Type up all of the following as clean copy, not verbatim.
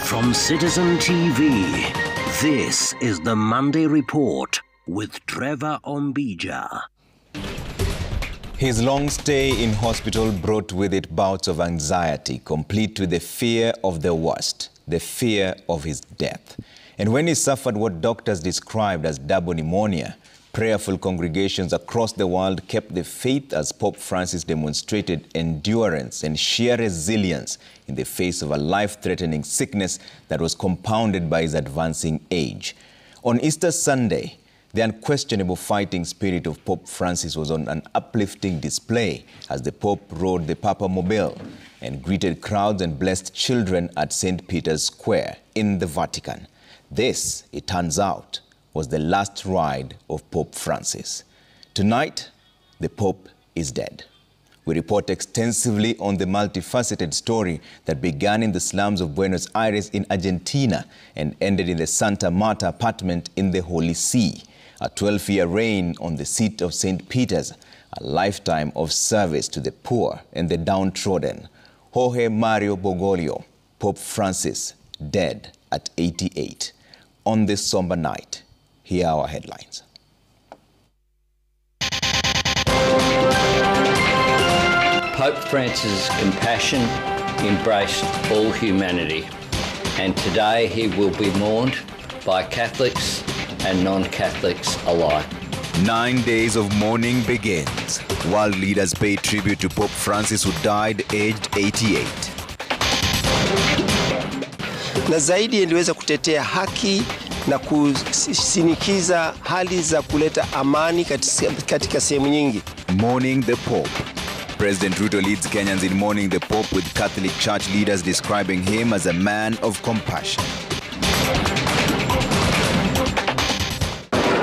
From Citizen TV, this is the Monday Report with Trevor Ombija. His long stay in hospital brought with it bouts of anxiety, complete with the fear of the worst, the fear of his death. And when he suffered what doctors described as double pneumonia, prayerful congregations across the world kept the faith as Pope Francis demonstrated endurance and sheer resilience in the face of a life-threatening sickness that was compounded by his advancing age. On Easter Sunday, the unquestionable fighting spirit of Pope Francis was on an uplifting display as the Pope rode the Papamobile and greeted crowds and blessed children at St. Peter's Square in the Vatican. This, it turns out, was the last ride of Pope Francis. Tonight, the Pope is dead. We report extensively on the multifaceted story that began in the slums of Buenos Aires in Argentina and ended in the Santa Marta apartment in the Holy See. A 12-year reign on the seat of St. Peter's, a lifetime of service to the poor and the downtrodden. Jorge Mario Bergoglio, Pope Francis, dead at 88. On this somber night, here are our headlines. Pope Francis' compassion embraced all humanity, and today he will be mourned by Catholics and non-Catholics alike. 9 days of mourning begins. World leaders pay tribute to Pope Francis, who died aged 88. Na zaidi aliweza kutetea haki na kusinikiza hali za kuleta amani katika sehemu nyingi. Mourning the Pope. President Ruto leads Kenyans in mourning the Pope, with Catholic Church leaders describing him as a man of compassion.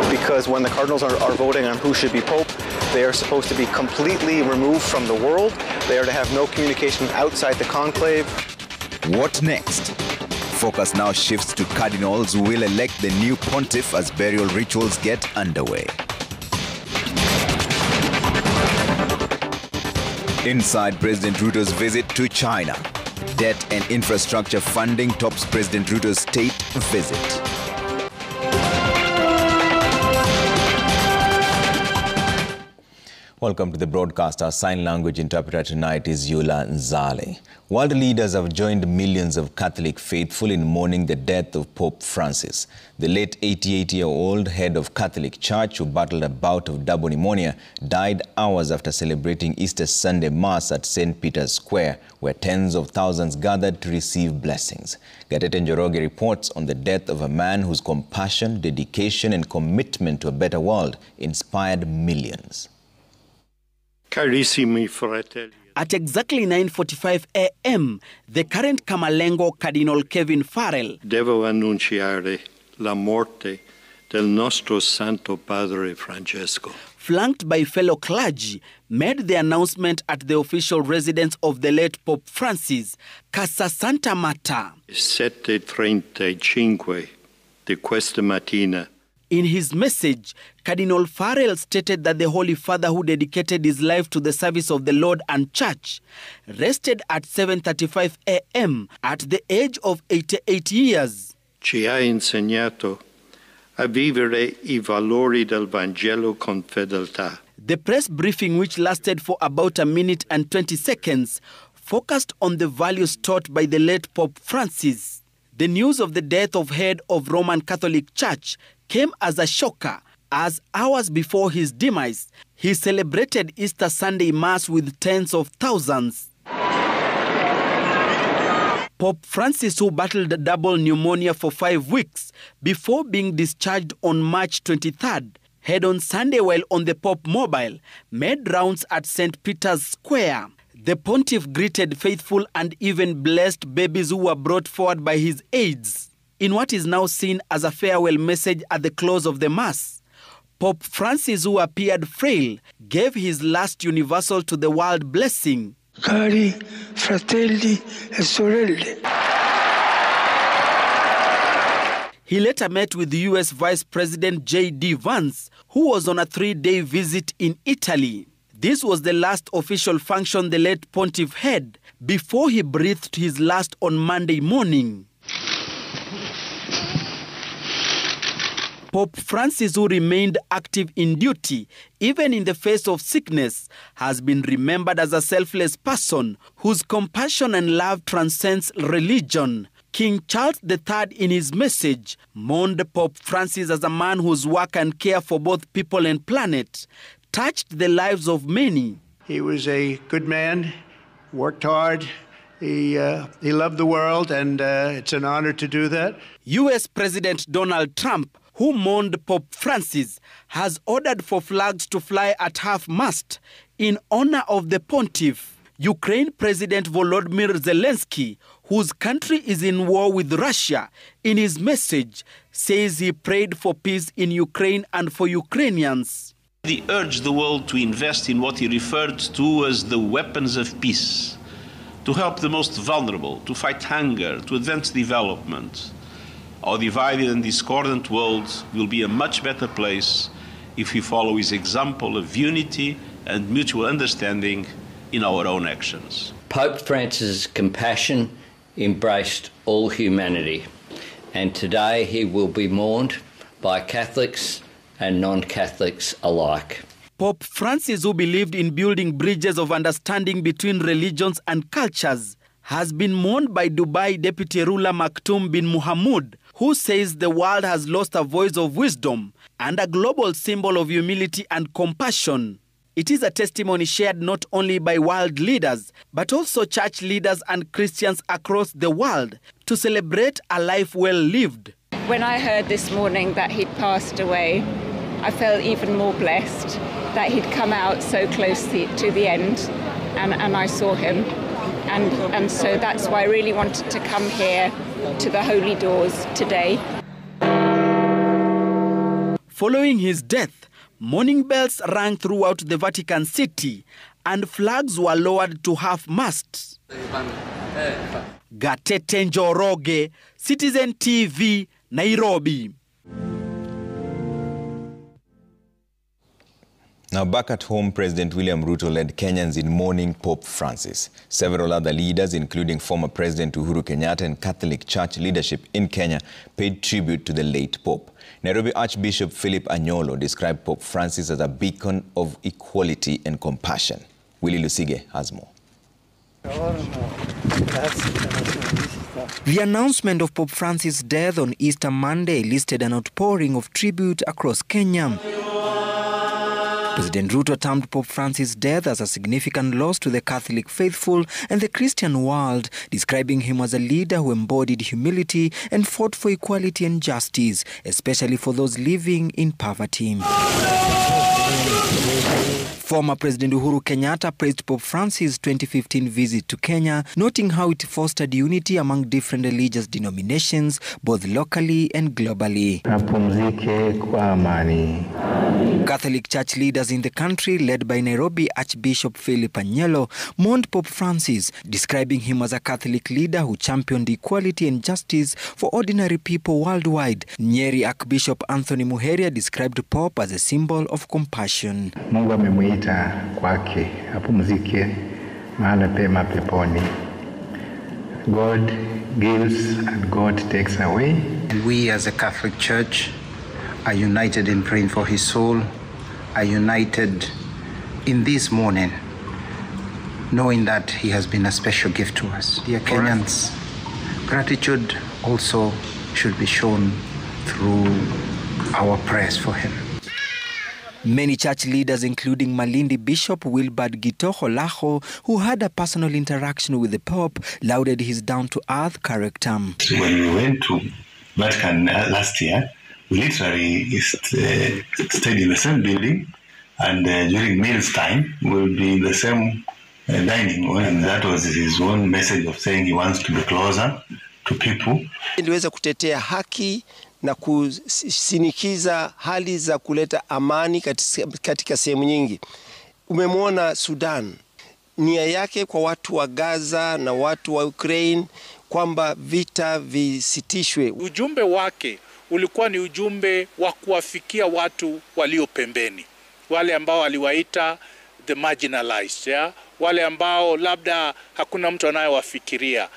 Because when the cardinals are voting on who should be Pope, they are supposed to be completely removed from the world. They are to have no communication outside the conclave. What next? Focus now shifts to cardinals who will elect the new pontiff as burial rituals get underway. Inside President Ruto's visit to China, debt and infrastructure funding tops President Ruto's state visit. Welcome to the broadcast. Our sign language interpreter tonight is Yula Nzale. World leaders have joined millions of Catholic faithful in mourning the death of Pope Francis. The late 88-year-old head of Catholic Church, who battled a bout of double pneumonia, died hours after celebrating Easter Sunday Mass at St. Peter's Square, where tens of thousands gathered to receive blessings. Gatete Njoroge reports on the death of a man whose compassion, dedication, and commitment to a better world inspired millions. Carissimi fratelli. At exactly 9:45 a.m., the current Camerlengo Cardinal Kevin Farrell Devo annunciare la morte del nostro Santo Padre Francesco. flanked by fellow clergy, made the announcement at the official residence of the late Pope Francis, Casa Santa Marta. 7:35 di questa mattina. In his message, Cardinal Farrell stated that the Holy Father, who dedicated his life to the service of the Lord and Church, rested at 7:35 a.m. at the age of 88 years. Ci ha insegnato a vivere I valori del Vangelo con fedeltà. The press briefing, which lasted for about a minute and 20 seconds, focused on the values taught by the late Pope Francis. The news of the death of head of Roman Catholic Church came as a shocker, as hours before his demise, he celebrated Easter Sunday Mass with tens of thousands. Pope Francis, who battled double pneumonia for 5 weeks before being discharged on March 23rd, had on Sunday, while on the Pope Mobile, made rounds at St. Peter's Square. The pontiff greeted faithful and even blessed babies who were brought forward by his aides. In what is now seen as a farewell message at the close of the Mass, Pope Francis, who appeared frail, gave his last universal to the world blessing. Cari fratelli e sorelle. He later met with the U.S. Vice President J.D. Vance, who was on a 3-day visit in Italy. This was the last official function the late pontiff had before he breathed his last on Monday morning. Pope Francis, who remained active in duty even in the face of sickness, has been remembered as a selfless person whose compassion and love transcends religion. King Charles III, in his message, mourned Pope Francis as a man whose work and care for both people and planet touched the lives of many. He was a good man, worked hard. He loved the world, and it's an honor to do that. U.S. President Donald Trump, who mourned Pope Francis, has ordered for flags to fly at half-mast in honor of the pontiff. Ukraine President Volodymyr Zelensky, whose country is in war with Russia, in his message says he prayed for peace in Ukraine and for Ukrainians. He urged the world to invest in what he referred to as the weapons of peace, to help the most vulnerable, to fight hunger, to advance development. Our divided and discordant world will be a much better place if we follow his example of unity and mutual understanding in our own actions. Pope Francis' compassion embraced all humanity, and today he will be mourned by Catholics and non-Catholics alike. Pope Francis, who believed in building bridges of understanding between religions and cultures, has been mourned by Dubai Deputy Ruler Maktoum bin Mohammed, who says the world has lost a voice of wisdom and a global symbol of humility and compassion. It is a testimony shared not only by world leaders, but also church leaders and Christians across the world to celebrate a life well lived. When I heard this morning that he'd passed away, I felt even more blessed that he'd come out so close to the end, and I saw him. And so that's why I really wanted to come here to the Holy Doors today. Following his death, morning bells rang throughout the Vatican City and flags were lowered to half-mast. Gatete Njoroge, Citizen TV, Nairobi. Now back at home, President William Ruto led Kenyans in mourning Pope Francis. Several other leaders, including former President Uhuru Kenyatta and Catholic Church leadership in Kenya, paid tribute to the late Pope. Nairobi Archbishop Philip Anyolo described Pope Francis as a beacon of equality and compassion. Willie Lusige has more. The announcement of Pope Francis' death on Easter Monday elicited an outpouring of tribute across Kenya. President Ruto termed Pope Francis' death as a significant loss to the Catholic faithful and the Christian world, describing him as a leader who embodied humility and fought for equality and justice, especially for those living in poverty. Former President Uhuru Kenyatta praised Pope Francis' 2015 visit to Kenya, noting how it fostered unity among different religious denominations, both locally and globally. Catholic Church leaders in the country, led by Nairobi Archbishop Philip Anyolo, mourned Pope Francis, describing him as a Catholic leader who championed equality and justice for ordinary people worldwide. Nyeri Archbishop Anthony Muheria described Pope as a symbol of compassion. Mungu amemuita kwake apumzike mahali pema peponi. God gives and God takes away. And we as a Catholic Church are united in praying for his soul, are united in this morning, knowing that he has been a special gift to us. Dear Kenyans, gratitude also should be shown through our prayers for him. Many church leaders, including Malindi Bishop Wilbard Gitoho Laho, who had a personal interaction with the Pope, lauded his down-to-earth character. When we went to Vatican last year, we literally stayed in the same building, and during meals time, we'll be in the same dining room, and that was his own message of saying he wants to be closer to people. Iliweza kutetea haki na kusinikiza hali za kuleta amani katika sehemu nyingi. Umemwona Sudan, nia yake kwa watu wa Gaza na watu wa Ukraine kwamba vita visitishwe. Ujumbe wake ulikuwa ni ujumbe wa kuwafikia watu walio pembeni, wale ambao aliwaita the marginalized, wale ambao labda hakuna mtu anayewafikiria.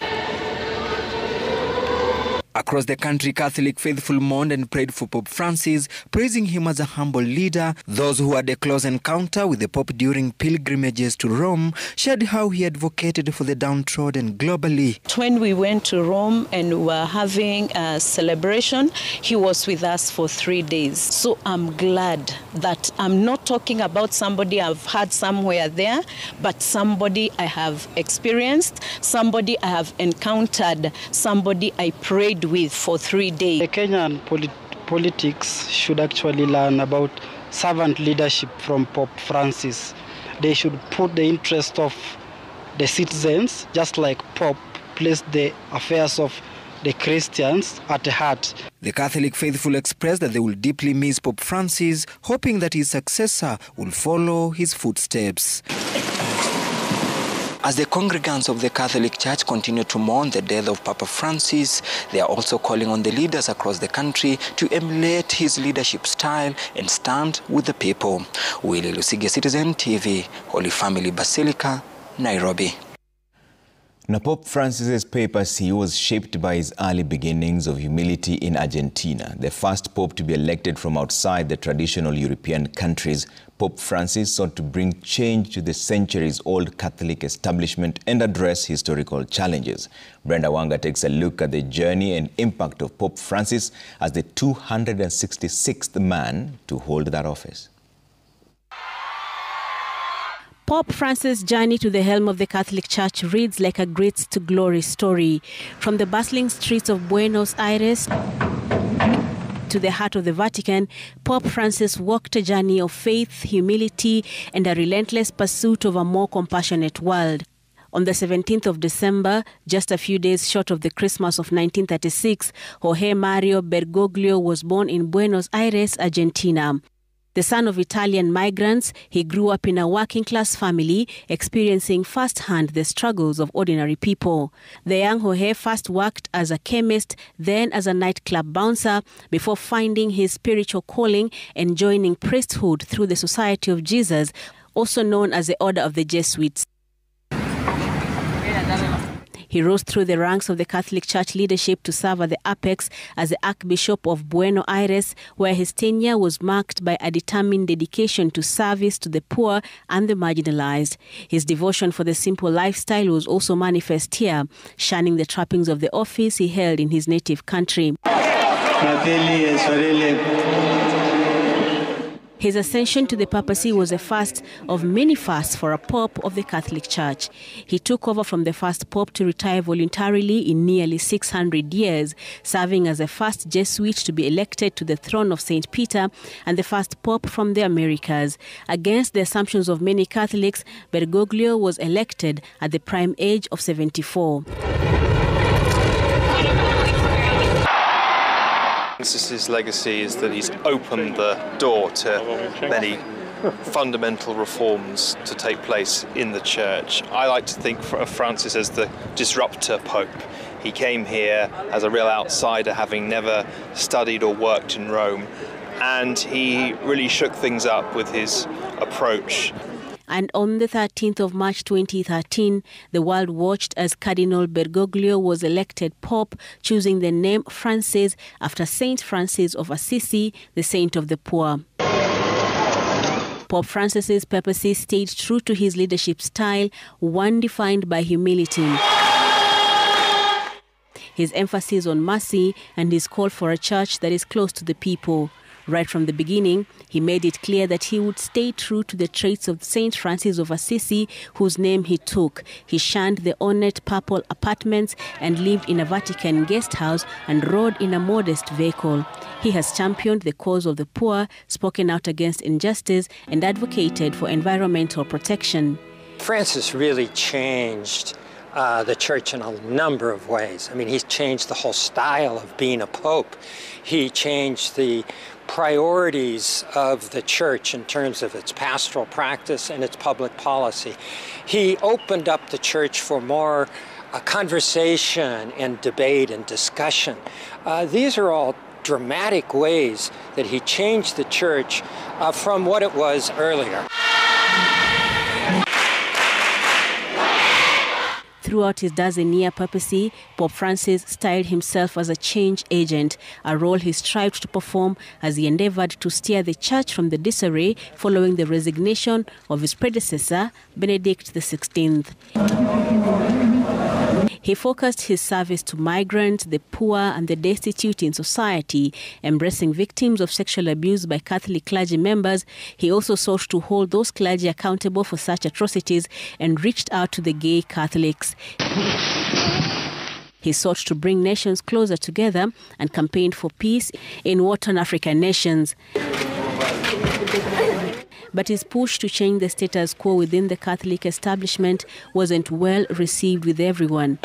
Across the country, Catholic faithful mourned and prayed for Pope Francis, praising him as a humble leader. Those who had a close encounter with the Pope during pilgrimages to Rome shared how he advocated for the downtrodden globally. When we went to Rome and were having a celebration, he was with us for 3 days. So I'm glad that I'm not talking about somebody I've had somewhere there, but somebody I have experienced, somebody I have encountered, somebody I prayed with for 3 days. The Kenyan politics should actually learn about servant leadership from Pope Francis. They should put the interest of the citizens, just like Pope placed the affairs of the Christians at the heart. The Catholic faithful expressed that they will deeply miss Pope Francis, hoping that his successor will follow his footsteps. As the congregants of the Catholic Church continue to mourn the death of Papa Francis, they are also calling on the leaders across the country to emulate his leadership style and stand with the people. Willie Lusige, Citizen TV, Holy Family Basilica, Nairobi. Now, Pope Francis's papacy was shaped by his early beginnings of humility in Argentina. The first pope to be elected from outside the traditional European countries, Pope Francis sought to bring change to the centuries-old Catholic establishment and address historical challenges. Brenda Wanga takes a look at the journey and impact of Pope Francis as the 266th man to hold that office. Pope Francis' journey to the helm of the Catholic Church reads like a great-to-glory story. From the bustling streets of Buenos Aires to the heart of the Vatican, Pope Francis walked a journey of faith, humility, and a relentless pursuit of a more compassionate world. On the 17th of December, just a few days short of the Christmas of 1936, Jorge Mario Bergoglio was born in Buenos Aires, Argentina. The son of Italian migrants, he grew up in a working-class family, experiencing firsthand the struggles of ordinary people. The young Jorge first worked as a chemist, then as a nightclub bouncer, before finding his spiritual calling and joining priesthood through the Society of Jesus, also known as the Order of the Jesuits. He rose through the ranks of the Catholic Church leadership to serve at the apex as the Archbishop of Buenos Aires, where his tenure was marked by a determined dedication to service to the poor and the marginalized. His devotion for the simple lifestyle was also manifest here, shunning the trappings of the office he held in his native country. His ascension to the papacy was the first of many firsts for a pope of the Catholic Church. He took over from the first pope to retire voluntarily in nearly 600 years, serving as the first Jesuit to be elected to the throne of St. Peter and the first pope from the Americas. Against the assumptions of many Catholics, Bergoglio was elected at the prime age of 74. Francis's legacy is that he's opened the door to many fundamental reforms to take place in the church. I like to think of Francis as the disruptor pope. He came here as a real outsider, having never studied or worked in Rome, and he really shook things up with his approach. And on the 13th of March 2013, the world watched as Cardinal Bergoglio was elected Pope, choosing the name Francis after Saint Francis of Assisi, the saint of the poor. Pope Francis's papacy stayed true to his leadership style, one defined by humility. His emphasis on mercy and his call for a church that is close to the people. Right from the beginning, he made it clear that he would stay true to the traits of Saint Francis of Assisi, whose name he took. He shunned the ornate papal apartments and lived in a Vatican guest house and rode in a modest vehicle. He has championed the cause of the poor, spoken out against injustice, and advocated for environmental protection. Francis really changed the church in a number of ways. I mean, he's changed the whole style of being a pope. He changed the priorities of the church in terms of its pastoral practice and its public policy. He opened up the church for more conversation and debate and discussion. These are all dramatic ways that he changed the church from what it was earlier. Throughout his dozen-year papacy, Pope Francis styled himself as a change agent, a role he strived to perform as he endeavored to steer the church from the disarray following the resignation of his predecessor, Benedict XVI. He focused his service to migrants, the poor and the destitute in society, embracing victims of sexual abuse by Catholic clergy members. He also sought to hold those clergy accountable for such atrocities and reached out to the gay Catholics. He sought to bring nations closer together and campaigned for peace in war-torn African nations. But his push to change the status quo within the Catholic establishment wasn't well received with everyone.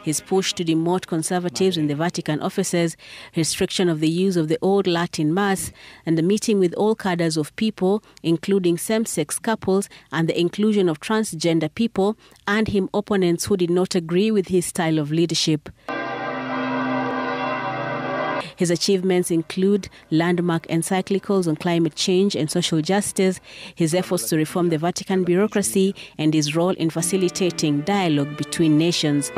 His push to demote conservatives in the Vatican offices, restriction of the use of the Old Latin Mass, and the meeting with all cadres of people, including same-sex couples and the inclusion of transgender people, earned him opponents who did not agree with his style of leadership. His achievements include landmark encyclicals on climate change and social justice, his efforts to reform the Vatican bureaucracy, and his role in facilitating dialogue between nations.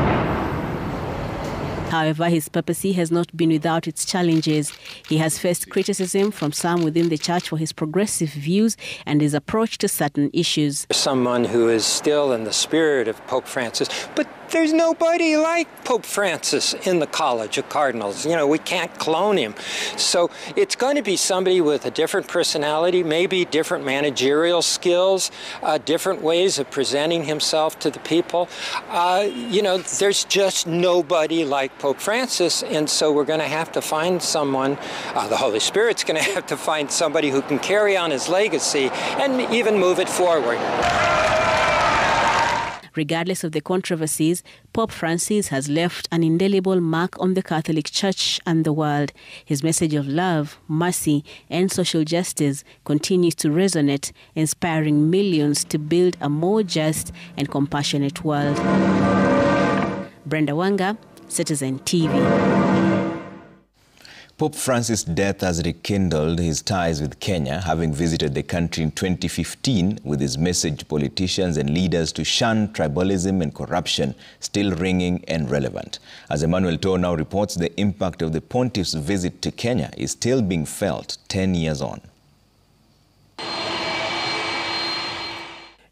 However, his papacy has not been without its challenges. He has faced criticism from some within the church for his progressive views and his approach to certain issues. Someone who is still in the spirit of Pope Francis, but there's nobody like Pope Francis in the College of Cardinals. You know, we can't clone him. So it's going to be somebody with a different personality, maybe different managerial skills, different ways of presenting himself to the people. You know, there's just nobody like Pope Francis, and so we're going to have to find someone, the Holy Spirit's going to have to find somebody who can carry on his legacy and even move it forward. Regardless of the controversies, Pope Francis has left an indelible mark on the Catholic Church and the world. His message of love, mercy, and social justice continues to resonate, inspiring millions to build a more just and compassionate world. Brenda Wanga, Citizen TV. Pope Francis' death has rekindled his ties with Kenya, having visited the country in 2015 with his message to politicians and leaders to shun tribalism and corruption still ringing and relevant. As Emmanuel Toh now reports, the impact of the pontiff's visit to Kenya is still being felt 10 years on.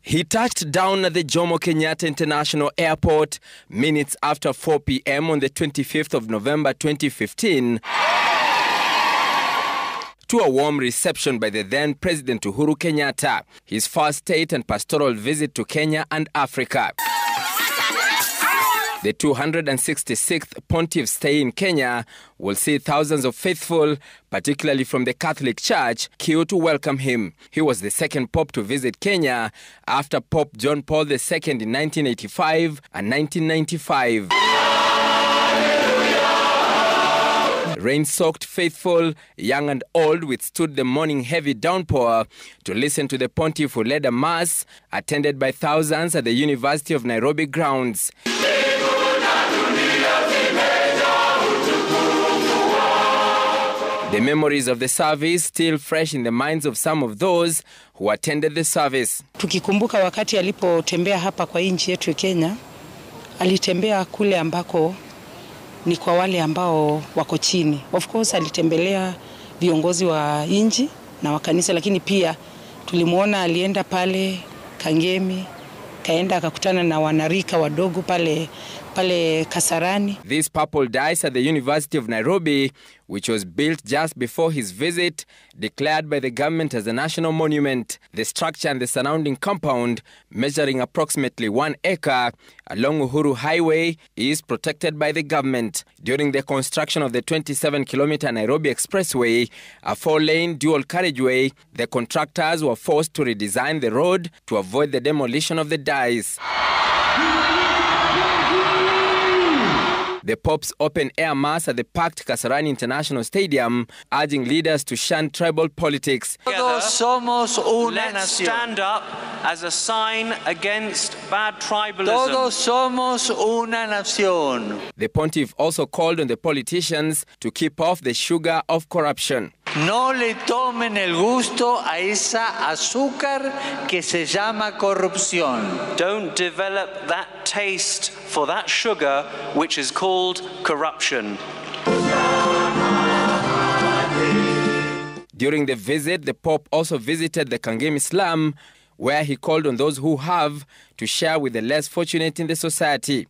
He touched down at the Jomo Kenyatta International Airport minutes after 4 p.m. on the 25th of November 2015 to a warm reception by the then President Uhuru Kenyatta, his first state and pastoral visit to Kenya and Africa. The 266th pontiff's stay in Kenya will see thousands of faithful, particularly from the Catholic Church, queue to welcome him. He was the second pope to visit Kenya after Pope John Paul II in 1985 and 1995. Rain-soaked faithful, young and old, withstood the morning heavy downpour to listen to the pontiff who led a mass attended by thousands at the University of Nairobi grounds. The memories of the service still fresh in the minds of some of those who attended the service. Tukikumbuka wakati alipotembea hapa kwa nchi yetu Kenya, alitembea kule ambako ni kwa wale ambao wako chini. Of course alitembelea viongozi wa nchi na wa kanisa, lakini pia tulimuona alienda pale Kangemi, kaenda akakutana na wanarika wadogo pale Kasarani. This purple dais at the University of Nairobi, which was built just before his visit, declared by the government as a national monument. The structure and the surrounding compound, measuring approximately 1 acre along Uhuru Highway, is protected by the government. During the construction of the 27-kilometer Nairobi Expressway, a 4-lane dual carriageway, the contractors were forced to redesign the road to avoid the demolition of the dais. The Pope's open-air mass at the packed Kasarani International Stadium, urging leaders to shun tribal politics. Let's stand up as a sign against bad tribalism. Todos somos una nación. The pontiff also called on the politicians to keep off the sugar of corruption. No le tomen el gusto a esa azúcar que se llama corrupción. Don't develop that taste for that sugar which is called corruption. During the visit, the Pope also visited the Kangemi slum, where he called on those who have to share with the less fortunate in the society.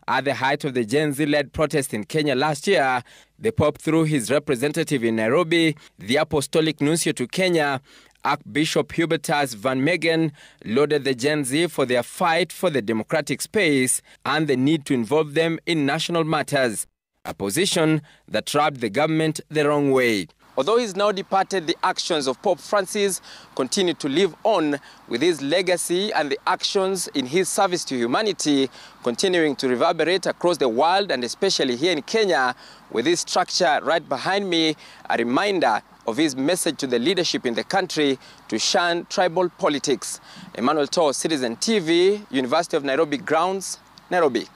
At the height of the Gen Z-led protest in Kenya last year, the Pope, through his representative in Nairobi, the Apostolic Nuncio to Kenya, Archbishop Hubertus Van Megen, lauded the Gen Z for their fight for the democratic space and the need to involve them in national matters, a position that rubbed the government the wrong way. Although he's now departed, the actions of Pope Francis continue to live on, with his legacy and the actions in his service to humanity continuing to reverberate across the world, and especially here in Kenya, with this structure right behind me, a reminder of his message to the leadership in the country to shun tribal politics. Emmanuel Toh, Citizen TV, University of Nairobi grounds, Nairobi.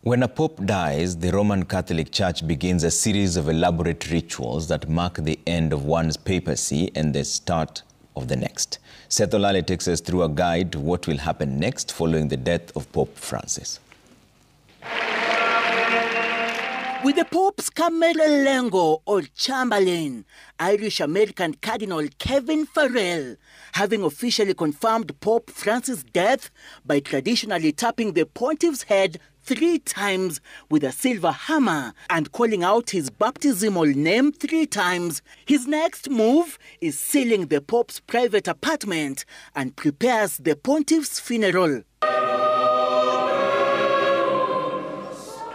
When a pope dies, the Roman Catholic Church begins a series of elaborate rituals that mark the end of one's papacy and the start of the next. Seth Olale takes us through a guide to what will happen next following the death of Pope Francis. With the Pope's Camerlengo, or Chamberlain, Irish-American Cardinal Kevin Farrell, having officially confirmed Pope Francis' death by traditionally tapping the pontiff's head 3 times with a silver hammer and calling out his baptismal name 3 times, his next move is sealing the Pope's private apartment and prepares the pontiff's funeral.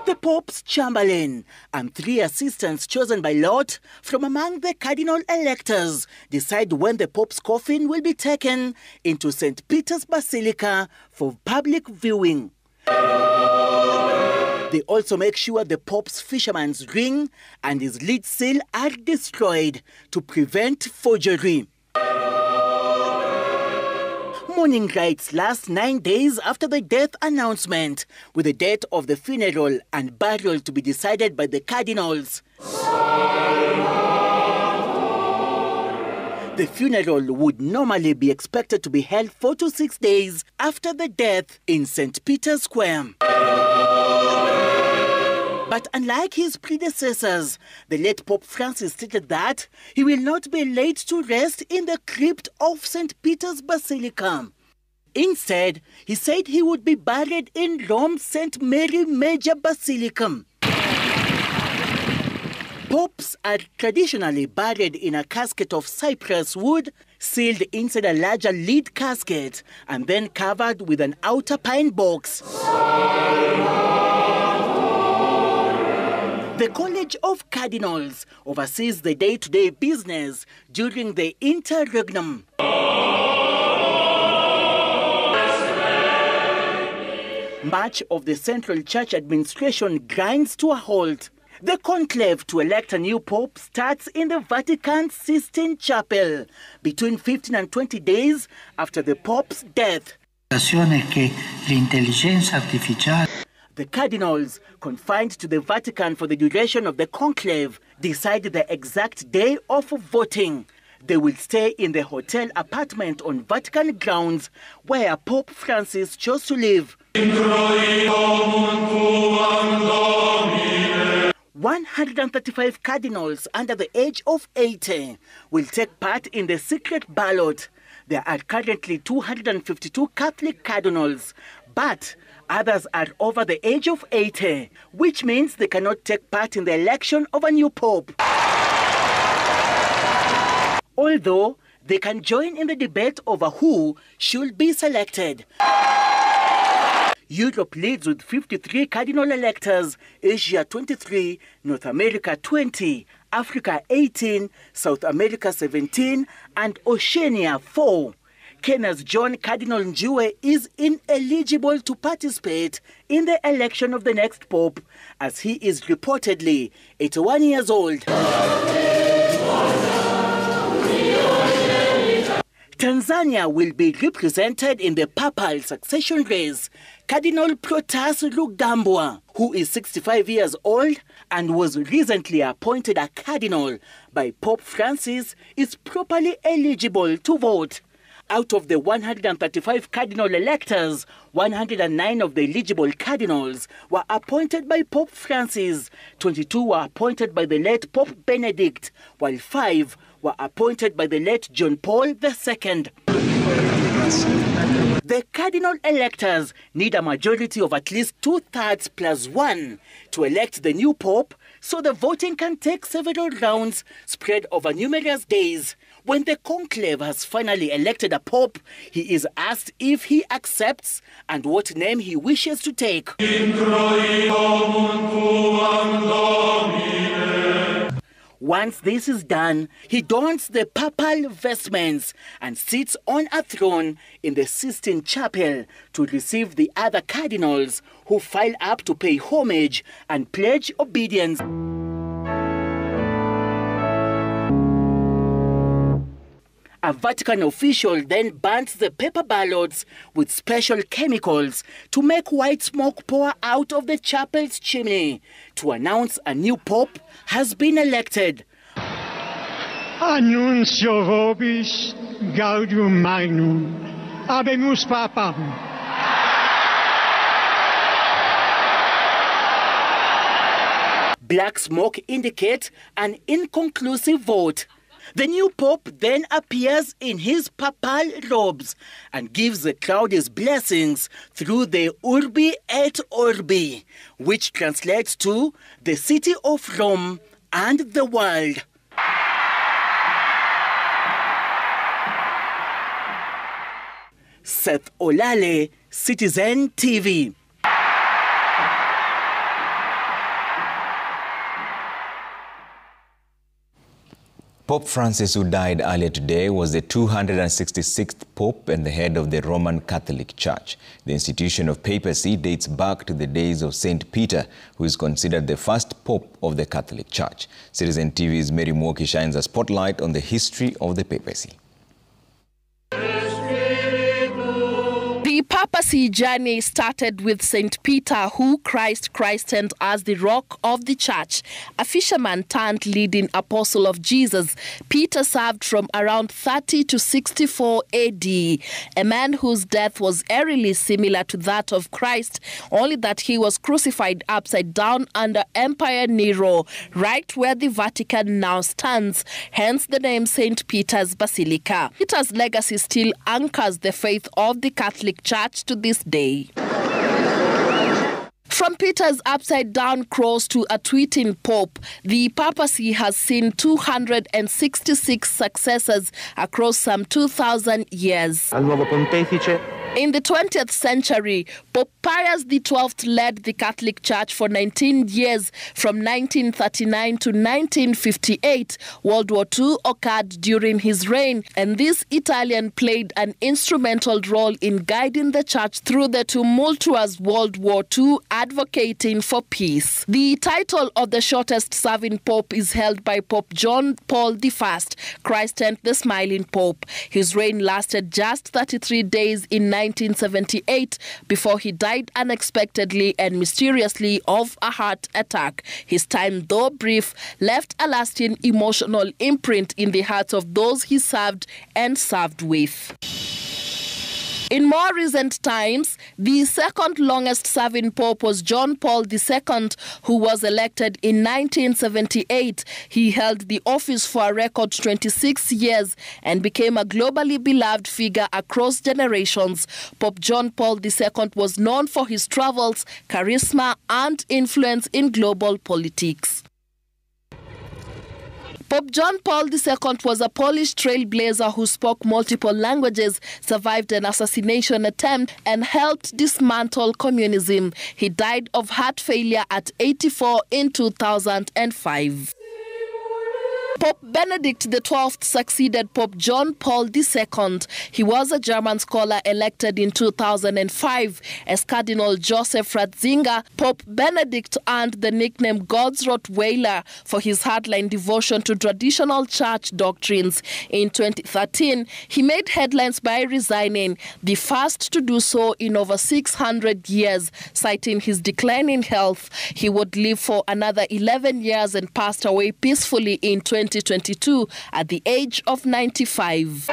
The Pope's Chamberlain and 3 assistants chosen by lot from among the cardinal electors decide when the Pope's coffin will be taken into St. Peter's Basilica for public viewing. They also make sure the Pope's fisherman's ring and his lead seal are destroyed to prevent forgery. Mourning rites last 9 days after the death announcement, with the date of the funeral and burial to be decided by the cardinals. The funeral would normally be expected to be held 4 to 6 days after the death in St. Peter's Square. But unlike his predecessors, the late Pope Francis stated that he will not be laid to rest in the crypt of St. Peter's Basilica. Instead, he said he would be buried in Rome's St. Mary Major Basilica. Popes are traditionally buried in a casket of cypress wood, sealed inside a larger lead casket, and then covered with an outer pine box. The College of Cardinals oversees the day-to-day business during the interregnum. Much of the Central Church administration grinds to a halt. The conclave to elect a new pope starts in the Vatican's Sistine Chapel between 15 and 20 days after the pope's death. The cardinals, confined to the Vatican for the duration of the conclave, decide the exact day of voting. They will stay in the hotel apartment on Vatican grounds, where Pope Francis chose to live. 135 cardinals under the age of 80 will take part in the secret ballot. There are currently 252 Catholic cardinals, but others are over the age of 80, which means they cannot take part in the election of a new pope. Although they can join in the debate over who should be selected. Europe leads with 53 cardinal electors, Asia 23, North America 20, Africa 18, South America 17, and Oceania 4. Kenya's John Cardinal Njue is ineligible to participate in the election of the next pope, as he is reportedly 81 years old. Tanzania will be represented in the papal succession race. Cardinal Protas Rugambwa, who is 65 years old and was recently appointed a cardinal by Pope Francis, is properly eligible to vote. Out of the 135 cardinal electors, 109 of the eligible cardinals were appointed by Pope Francis, 22 were appointed by the late Pope Benedict, while 5 were appointed by the late John Paul II. The cardinal electors need a majority of at least 2/3 plus 1 to elect the new pope, so the voting can take several rounds spread over numerous days. When the conclave has finally elected a pope, he is asked if he accepts and what name he wishes to take. Once this is done, he dons the papal vestments and sits on a throne in the Sistine Chapel to receive the other cardinals who file up to pay homage and pledge obedience. A Vatican official then burns the paper ballots with special chemicals to make white smoke pour out of the chapel's chimney to announce a new pope has been elected. Annuncio vobis gaudium magnum, habemus papam. Black smoke indicates an inconclusive vote. The new pope then appears in his papal robes and gives the crowd his blessings through the Urbi et Orbi, which translates to the city of Rome and the world. Seth Olale, Citizen TV. Pope Francis, who died earlier today, was the 266th Pope and the head of the Roman Catholic Church. The institution of papacy dates back to the days of St. Peter, who is considered the first Pope of the Catholic Church. Citizen TV's Mary Mwoki shines a spotlight on the history of the papacy. The papacy journey started with St. Peter, who Christ christened as the rock of the church. A fisherman turned leading apostle of Jesus, Peter served from around 30 to 64 AD, a man whose death was eerily similar to that of Christ, only that he was crucified upside down under Emperor Nero, right where the Vatican now stands, hence the name St. Peter's Basilica. Peter's legacy still anchors the faith of the Catholic Church to this day. From Peter's upside-down cross to a tweeting pope, the papacy has seen 266 successors across some 2,000 years. Al nuovo pontefice. In the 20th century, Pope Pius XII led the Catholic Church for 19 years, from 1939 to 1958. World War II occurred during his reign, and this Italian played an instrumental role in guiding the Church through the tumultuous World War II, advocating for peace. The title of the shortest-serving Pope is held by Pope John Paul I, christened the Smiling Pope. His reign lasted just 33 days in 1978 before he died unexpectedly and mysteriously of a heart attack. His time, though brief, left a lasting emotional imprint in the hearts of those he served and served with. In more recent times, the second longest serving pope was John Paul II, who was elected in 1978. He held the office for a record 26 years and became a globally beloved figure across generations. Pope John Paul II was known for his travels, charisma, and influence in global politics. Pope John Paul II was a Polish trailblazer who spoke multiple languages, survived an assassination attempt, and helped dismantle communism. He died of heart failure at 84 in 2005. Pope Benedict XII succeeded Pope John Paul II. He was a German scholar elected in 2005. As Cardinal Joseph Ratzinger, Pope Benedict earned the nickname God's Rottweiler for his hardline devotion to traditional church doctrines. In 2013, he made headlines by resigning, the first to do so in over 600 years, citing his declining health. He would live for another 11 years and passed away peacefully in 2022 at the age of 95.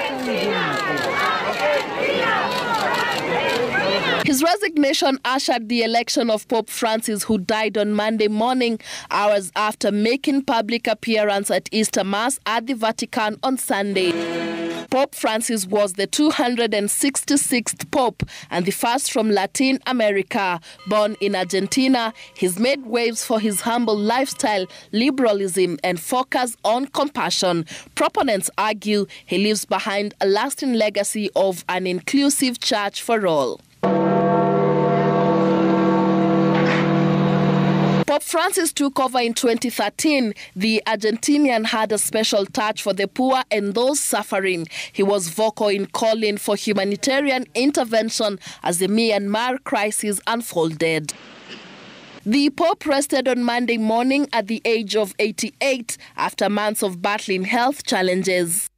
His resignation ushered the election of Pope Francis, who died on Monday morning, hours after making public appearance at Easter Mass at the Vatican on Sunday. Pope Francis was the 266th Pope and the first from Latin America. Born in Argentina, he's made waves for his humble lifestyle, liberalism, and focus on compassion. Proponents argue he leaves behind a lasting legacy of an inclusive church for all. Pope Francis took over in 2013. The Argentinian had a special touch for the poor and those suffering. He was vocal in calling for humanitarian intervention as the Myanmar crisis unfolded. The Pope rested on Monday morning at the age of 88 after months of battling health challenges.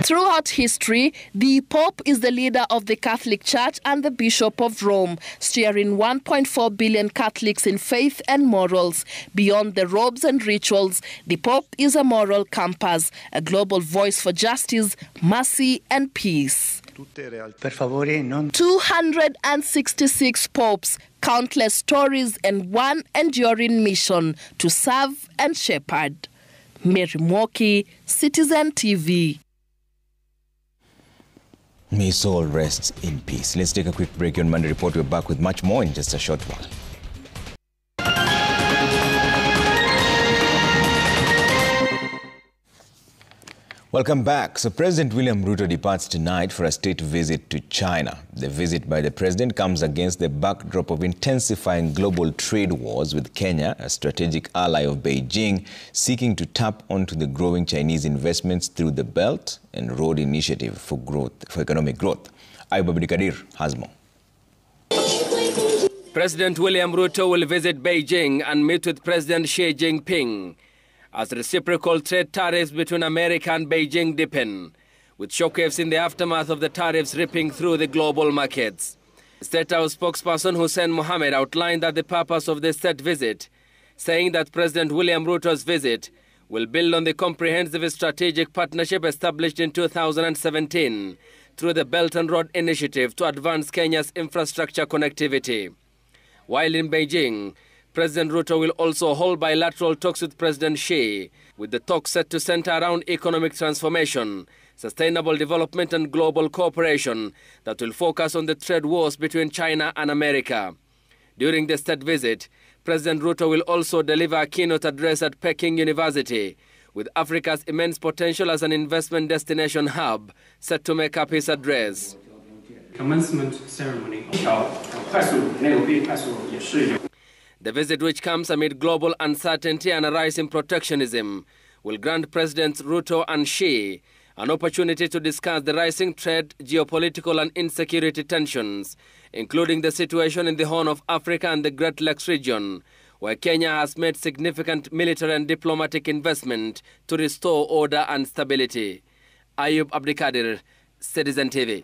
Throughout history, the Pope is the leader of the Catholic Church and the Bishop of Rome, steering 1.4 billion Catholics in faith and morals. Beyond the robes and rituals, the Pope is a moral compass, a global voice for justice, mercy, and peace. 266 popes, countless stories, and one enduring mission to serve and shepherd. Mary Mwoki, Citizen TV. May soul rest in peace. Let's take a quick break on Monday Report. We're back with much more in just a short while. Welcome back. So President William Ruto departs tonight for a state visit to China. The visit by the president comes against the backdrop of intensifying global trade wars, with Kenya, a strategic ally of Beijing, seeking to tap onto the growing Chinese investments through the Belt and Road Initiative for economic growth. Ayub Abdikadir has more. President William Ruto will visit Beijing and meet with President Xi Jinping as reciprocal trade tariffs between America and Beijing deepen, with shockwaves in the aftermath of the tariffs ripping through the global markets. State House spokesperson Hussein Mohammed outlined that the purpose of the state visit, saying that President William Ruto's visit will build on the comprehensive strategic partnership established in 2017 through the Belt and Road Initiative to advance Kenya's infrastructure connectivity. While in Beijing, President Ruto will also hold bilateral talks with President Xi, with the talks set to center around economic transformation, sustainable development and global cooperation that will focus on the trade wars between China and America. During the state visit, President Ruto will also deliver a keynote address at Peking University, with Africa's immense potential as an investment destination hub set to make up his address. Commencement ceremony. The visit, which comes amid global uncertainty and a rise in protectionism, will grant Presidents Ruto and Xi an opportunity to discuss the rising trade, geopolitical and insecurity tensions, including the situation in the Horn of Africa and the Great Lakes region, where Kenya has made significant military and diplomatic investment to restore order and stability. Ayub Abdikadir, Citizen TV.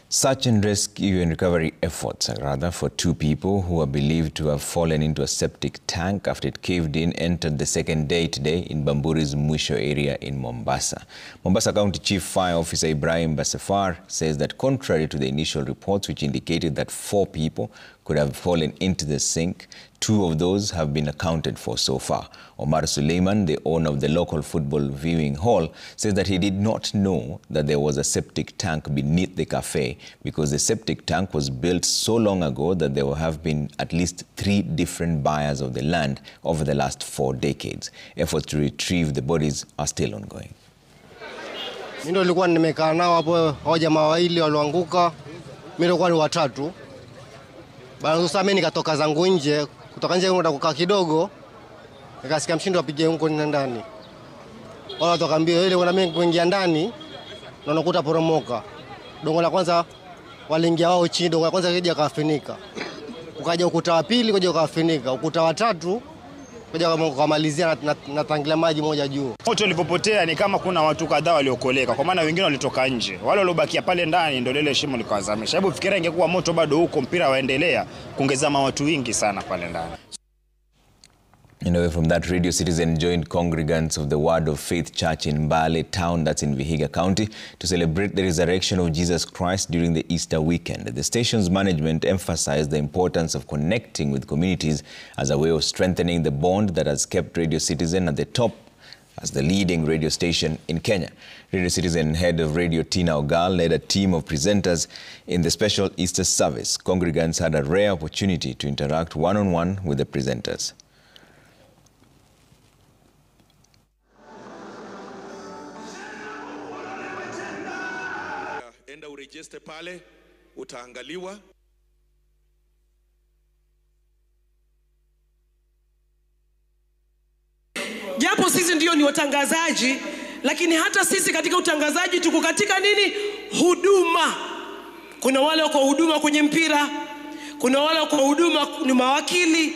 Search and rescue and recovery efforts for two people who are believed to have fallen into a septic tank after it caved in entered the second day today in Bamburi's Mwisho area in Mombasa. Mombasa County Chief Fire Officer Ibrahim Basafar says that contrary to the initial reports, which indicated that 4 people could have fallen into the sink, 2 of those have been accounted for so far. Omar Suleiman, the owner of the local football viewing hall, says that he did not know that there was a septic tank beneath the cafe because the septic tank was built so long ago that there have been at least 3 different buyers of the land over the last 4 decades. Efforts to retrieve the bodies are still ongoing. Mimi nilikuwa nimekaa nao hapo, hao jamaa wawili walioanguka, mimi nilikuwa ni watatu. Baada sasa mimi nikatoka zangu nje, kutoka nje kukaa kidogo, nikasikia mshindo apige huko ndani. wala watu wakaambia ile kuna mimi kuingia ndani na unakuta poromoka. Dongo la kwanza waliingia wao chini, dongo la kwanza kija kafinika. Ukaja ukuta wa pili kuja kafinika, ukuta wa tatu kuja kumalizia na tangi la maji moja juu. Moto ulipopotea ni kama kuna watu kadhaa waliokoleka, kwa maana wengine walitoka nje. Wale waliobakia pale ndani ndio lile shimo likawazamisha. Hebu fikiria ingekuwa moto bado huko mpira waendelea, kungezama watu wengi sana pale ndani. And away from that, Radio Citizen joined congregants of the Word of Faith Church in Mbale Town, that's in Vihiga County, to celebrate the resurrection of Jesus Christ during the Easter weekend. The station's management emphasized the importance of connecting with communities as a way of strengthening the bond that has kept Radio Citizen at the top as the leading radio station in Kenya. Radio Citizen head of radio Tina Ogal led a team of presenters in the special Easter service. Congregants had a rare opportunity to interact one-on-one with the presenters. Enda urejeste pale, utaangaliwa. Japo sisi ndio ni watangazaji, lakini hata sisi katika utangazaji tuko katika nini? Huduma. Kuna wale wako huduma kwenye mpira, kuna wale wako huduma ni mawakili,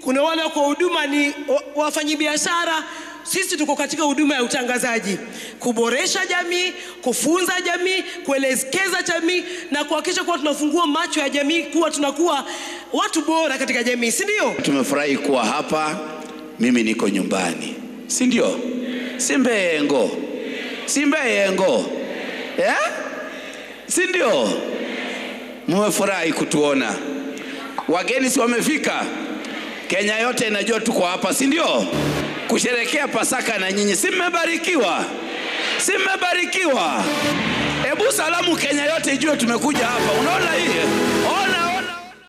kuna wale wako huduma ni wafanyabiashara. Sisi tuko katika huduma ya utangazaji, kuboresha jamii, kufunza jamii, kuelekeza jamii na kuhakikisha kuwa tunafungua macho ya jamii kuwa tunakuwa watu bora katika jamii, si ndio? Tumefurahi kuwa hapa. Mimi niko nyumbani, si ndio? Simbengo. Si ndio? Mmefurahi kutuona. Wageni si wamefika? Kenya yote inajua tuko hapa, si ndio? Kusherehekea Pasaka na nyinyi. Si mmebarikiwa? Hebu salamu Kenya yote ijue tumekuja hapa. Unaona hii?